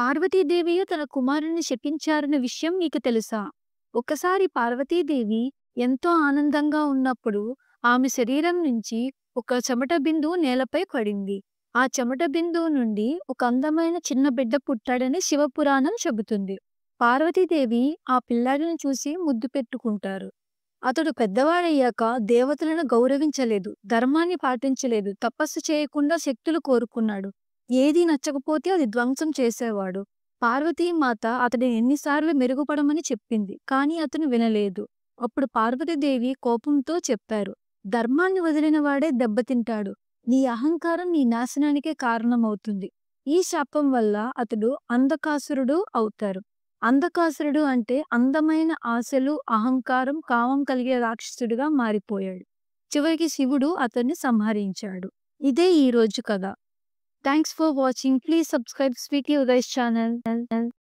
పార్వతీదేవియు తన కుమారుణ్ణి శపించారన్న విషయం మీకు తెలుసా? ఒకసారి పార్వతీదేవి ఎంతో ఆనందంగా ఉన్నప్పుడు ఆమె శరీరం నుంచి ఒక చెమట బిందువు నేలపై పడింది. ఆ చెమట బిందువు నుండి ఒక అందమైన చిన్న బిడ్డ పుట్టాడని శివపురాణం చెబుతుంది. పార్వతీదేవి ఆ పిల్లాడిని చూసి ముద్దు పెట్టుకుంటారు. అతడు పెద్దవాడయ్యాక దేవతలను గౌరవించలేదు, ధర్మాన్ని పాటించలేదు, తపస్సు చేయకుండా శక్తులు కోరుకున్నాడు. ఏది నచ్చకపోతే అది ధ్వంసం చేసేవాడు. పార్వతీమాత అతడిని ఎన్నిసార్లు మెరుగుపడమని చెప్పింది, కానీ అతను వినలేదు. అప్పుడు పార్వతీదేవి కోపంతో చెప్పారు, ధర్మాన్ని వదిలిన వాడే దెబ్బతింటాడు. నీ అహంకారం నీ నాశనానికే కారణమవుతుంది. ఈ శాపం వల్ల అతడు అంధకాసురుడు అవుతారు. అంధకాసురుడు అంటే అందమైన ఆశలు, అహంకారం, కామం కలిగే రాక్షసుడిగా మారిపోయాడు. చివరికి శివుడు అతన్ని సంహరించాడు. ఇదే ఈ రోజు కథ. Thanks for watching. Please subscribe Sweetie Udai's channel.